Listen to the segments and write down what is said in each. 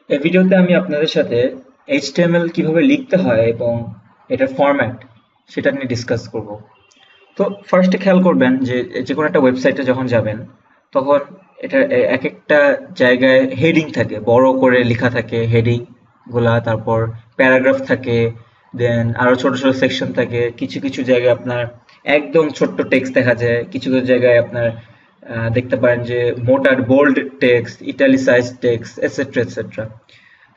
এই ভিডিওতে আমি আপনাদের সাথে HTML কিভাবে লিখতে হয় এবং এটার ফরম্যাট সেটা নিয়ে ডিসকাস করব। তো ফার্স্টে খেয়াল করবেন যে যে কোনো একটা ওয়েবসাইটে যখন যাবেন তখন এটা এক একটা জায়গায় হেডিং থাকে, বড় করে লেখা থাকে হেডিং গুলা, তারপর প্যারাগ্রাফ থাকে, দেন আরো ছোট ছোট সেকশন থাকে। কিছু কিছু জায়গায় আপনার একদম ছোট্ট টেক্সট দেখা যায়, কিছু কিছু জায়গায় আপনার দেখতে পারেন যে মোটা bold text, italicize text, etcetera etcetera.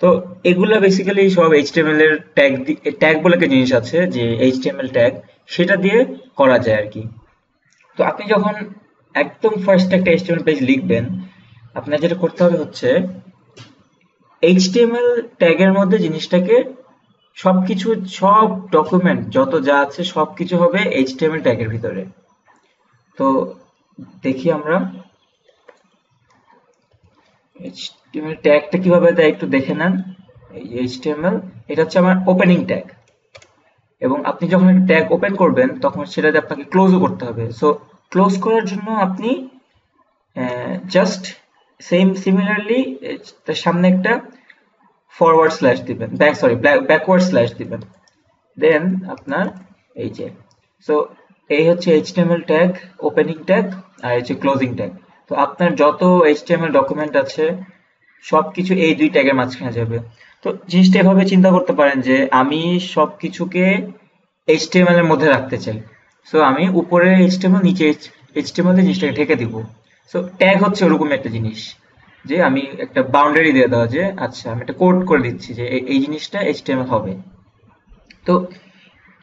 তো এগুলা বেসিক্যালি সব এইচটিএমএল এর ট্যাগ বলে একটা জিনিস আছে, যে এইচটিএমএল ট্যাগ, সেটা দিয়ে করা যায় আর কি। তো আপনি যখন একদম ফার্স্ট একটা এইচটিএমএল পেজ লিখবেন, আপনার যেটা করতে হবে হচ্ছে এইচটিএমএল ট্যাগের মধ্যে জিনিসটাকে সবকিছু, সব ডকুমেন্ট যত যা আছে সবকিছু হবে এইচটিএমএল ট্যাগের ভিতরে। তো দেখি আমরা এইচটিএমএল ট্যাগটা কিভাবে দেয় একটু দেখে নেন। এই এইচটিএমএল, এটা হচ্ছে আমার ওপেনিং ট্যাগ, এবং আপনি যখন একটা ট্যাগ ওপেন করবেন তখন সেটাতে আপনাকে ক্লোজও করতে হবে। সো ক্লোজ করার জন্য আপনি জাস্ট সিমিলারলি তার সামনে একটা ফরওয়ার্ড স্ল্যাশ দিবেন, ব্যাকওয়ার্ড স্ল্যাশ দিবেন, দেন আপনার এই যে, সো এই হচ্ছে এইচটিএমএল ট্যাগ, ওপেনিং ট্যাগ, আর হচ্ছে ক্লোজিং ট্যাগ। তো আপনার যত এইচটিএমএল ডকুমেন্ট আছে সবকিছু এই দুই ট্যাগের মাঝখানে যাবে। তো জিনিসটা এভাবে চিন্তা করতে পারেন যে আমি সবকিছুকে এইচটিএমএল এর মধ্যে রাখতে চাই। সো আমি উপরে এইচটিএমএল, নিচে এইচটিএমএল দিয়ে জিনিসটাকে ঢেকে দিব। সো ট্যাগ হচ্ছে ওরকম একটা জিনিস, যে আমি একটা বাউন্ডারি দিয়ে দেওয়া, যে আচ্ছা আমি একটা কোড করে দিচ্ছি যে এই জিনিসটা এইচটিএমএল হবে। তো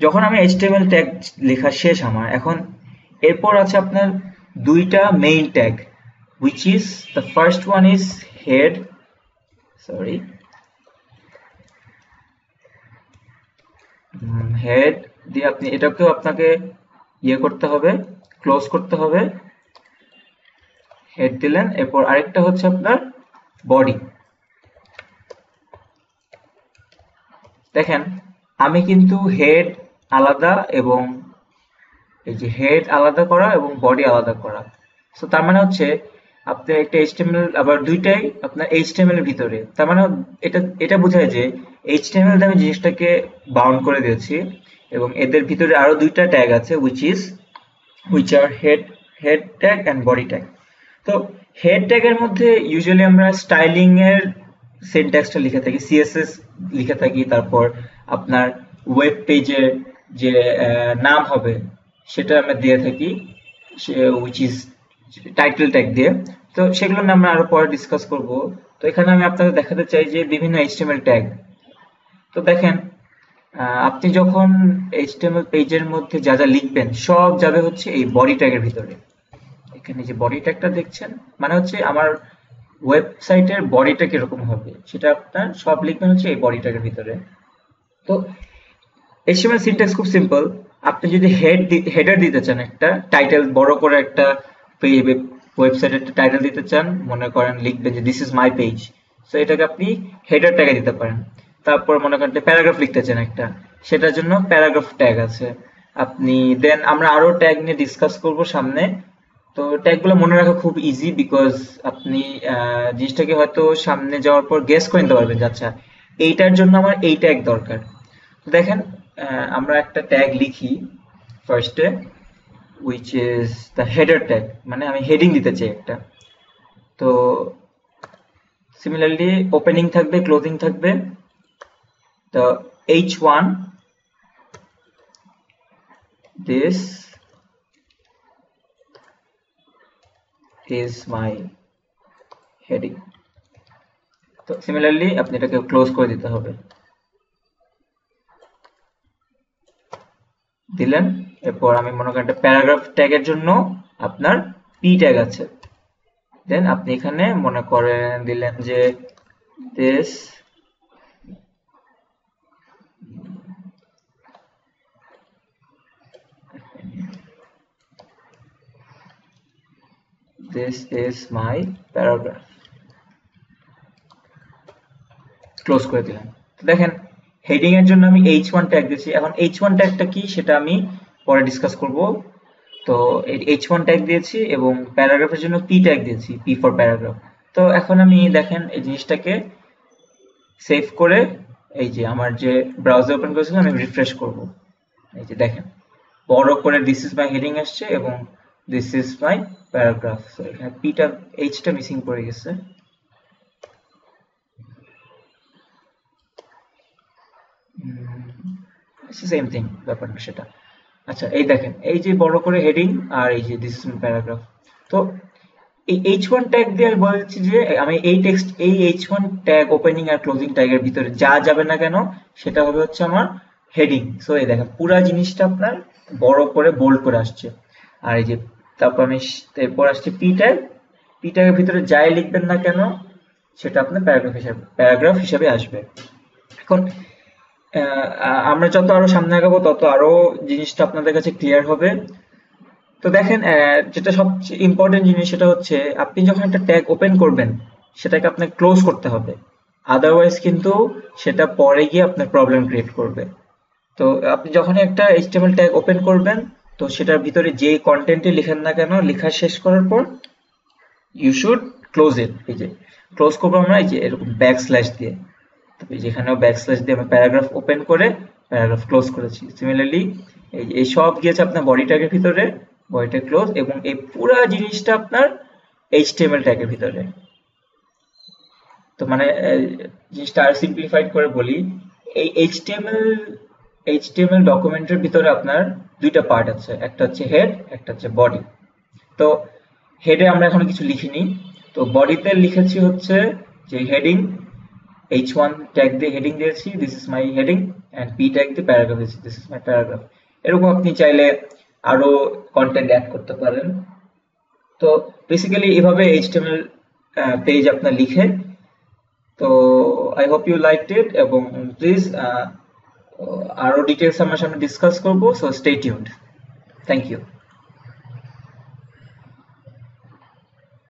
যখন আমি এইচটিএমএল ট্যাগ লেখা শেষ আমার, এখন এরপর আছে আপনার দুইটা main tag, which is the first one is head, sorry, head দিয়ে আপনি এটাকেও আপনাকে ইয়ে করতে হবে, ক্লোজ করতে হবে। হেড দিলেন, এরপর আরেকটা হচ্ছে আপনার বডি। দেখেন আমি কিন্তু হেড আলাদা এবং এই যে হেড আলাদা করা এবং বডি আলাদা করা। সো তার মানে হচ্ছে আপনি একটা এইচটিএমএল আবার দুইটাই আপনার এইচটিএমএল এর ভিতরে, তার মানে এটা এটা বোঝায় যে এইচটিএমএল দিয়ে আমি জিনিসটাকে বাউন্ড করে দিয়েছি, এবং এদের ভিতরে আরো দুইটা ট্যাগ আছে, which are head tag and body tag. তো হেড ট্যাগের মধ্যে ইউজুয়ালি আমরা স্টাইলিং এর সিনট্যাক্সটা লিখে থাকি, সিএসএস লিখে থাকি, তারপর আপনার ওয়েব পেজের যে নাম হবে সেটা আমরা দিয়ে থাকি, উইচ ইজ টাইটেল ট্যাগ দিয়ে। তো সেগুলো নিয়ে আমরা আরো পরে ডিসকাস করব। তো এখানে আমি আপনাদের দেখাতে চাই যে বিভিন্ন এইচটিএমএল ট্যাগ। তো দেখেন আপনি যখন এইচটিএমএল পেজের মধ্যে যা যা লিখবেন সব যাবে হচ্ছে এই বডি ট্যাগের ভিতরে। এখানে যে বডি ট্যাগটা দেখছেন, মানে হচ্ছে আমার ওয়েবসাইটের বডিটা কিরকম হবে সেটা আপনার সব লিখবেন হচ্ছে এই বডি ট্যাগের ভিতরে। তো এইচটিএমএল সিনট্যাক্স খুব সিম্পল। আপনি যদি হেডার দিতে চান, একটা টাইটেল বড় করে একটা ওয়েবসাইটের টাইটেল দিতে চান, মনে করেন লিখবেন যে this is my page, so এটাকে আপনি হেডার ট্যাগে দিতে পারেন। তারপর মনে করেন প্যারাগ্রাফ লিখতে চান একটা, সেটার জন্য প্যারাগ্রাফ ট্যাগ আছে। আপনি দেন আমরা আরো ট্যাগ নিয়ে ডিসকাস করব সামনে। তো ট্যাগ গুলো মনে রাখা খুব ইজি, বিকজ আপনি জিনিসটাকে হয়তো সামনে যাওয়ার পর গেস করে নিতে পারবেন যে আচ্ছা এইটার জন্য আমার এই ট্যাগ দরকার। তো দেখেন আমরা একটা ট্যাগ লিখি ফার্স্টে, which is the header tag, মানে আমি হেডিং দিতে চাই একটা। তো সিমিলারলি ওপেনিং থাকবে, ক্লোজিং থাকবে। তো h1, this is my heading। তো সিমিলারলি আপনি এটাকে ক্লোজ করে দিতে হবে, দিলেন। এরপর আমি মনে করেন একটা প্যারাগ্রাফ ট্যাগের জন্য আপনার পি ট্যাগ আছে, দেন আপনি এখানে মনে করেন দিলেন যে this this is my paragraph, close করে দিলাম। তো দেখেন হেডিং এর জন্য আমি h1 ট্যাগ দিয়েছি। এখন h1 ট্যাগটা কি সেটা আমি পরে ডিসকাস করব। তো h1 ট্যাগ দিয়েছি এবং প্যারাগ্রাফের জন্য p ট্যাগ দিয়েছি, p ফর প্যারাগ্রাফ। তো এখন আমি দেখেন এই জিনিসটাকে সেভ করে এই যে আমার যে ব্রাউজার ওপেন করেছিলাম আমি রিফ্রেশ করব। এই যে দেখেন বড় করে দিস ইজ মাই হেডিং আসছে এবং this is my paragraph. So এখানে পিটা এইচটা মিসিং পড়ে গেছে। সেম থিং ব্যাপারটা সেটা। আচ্ছা এই দেখেন এই যে বড় করে হেডিং আর এই যে দিস ইজ মাই প্যারাগ্রাফ। তো এই H1 ট্যাগ দিয়ে আমি বলছি যে আমি এই টেক্সট এই H1 ট্যাগ ওপেনিং আর ক্লোজিং ট্যাগের ভিতরে যা যাবে না কেন সেটা হবে হচ্ছে আমার হেডিং। সো এই দেখেন পুরা জিনিসটা আপনার বড় করে বোল্ড করে আসছে। আর এই যে তারপর আমি এরপর আসছে পি ট্যাগের ভিতরে যাই লিখবেন না কেন সেটা আপনার প্যারাগ্রাফ হিসাবে আসবে। এখন আমরা যত আরো সামনে আগাবো তত আরো জিনিসটা আপনাদের কাছে ক্লিয়ার হবে। তো দেখেন যেটা সবচেয়ে ইম্পর্টেন্ট জিনিস সেটা হচ্ছে আপনি যখন একটা ট্যাগ ওপেন করবেন সেটাকে আপনাকে ক্লোজ করতে হবে, আদারওয়াইজ কিন্তু সেটা পরে গিয়ে আপনার প্রবলেম ক্রিয়েট করবে। তো আপনি যখনই একটা HTML ট্যাগ ওপেন করবেন তো সেটার ভিতরে যে কন্টেন্টই লিখেন না কেন লেখা শেষ করার পর ইউ শুড ক্লোজ ইট। এই যে ক্লোজ করবো আমরা এই যে এরকম ব্যাকস্ল্যাশ দিয়ে, তবে যেখানেও ব্যাকস্ল্যাশ দিয়ে আমি প্যারাগ্রাফ ওপেন করে প্যারাগ্রাফ ক্লোজ করেছি। সিমিলারলি এই সব গিয়েছে আপনার বডি ট্যাগের ভিতরে, বডি ট্যাগ ক্লোজ, এবং এই পুরা জিনিসটা আপনার HTML ট্যাগের ভিতরে। তো মানে জিনিসটা আর সিম্পলিফাইড করে বলি, এই HTML ডকুমেন্টের ভিতরে আপনার দুইটা পার্ট আছে, একটা হচ্ছে হেড, একটা হচ্ছে বডি। তো হেডে আমরা এখনো কিছু লিখিনি, তো বডিতে লিখেছি হচ্ছে যে হেডিং, H1 ট্যাগ দিয়ে হেডিং দিয়েছি this is my heading, and P tag দিয়ে প্যারাগ্রাফ দিয়েছি দিস ইজ মাই প্যারাগ্রাফ। এরকম আপনি চাইলে আরো কন্টেন্ট অ্যাড করতে পারেন। তো বেসিক্যালি এভাবে HTML পেজ আপনার লিখে। তো I hope you liked it, এবং প্লিজ আরো ডিটেলস আমার সামনে ডিসকাস করবো, so stay tuned. Thank you.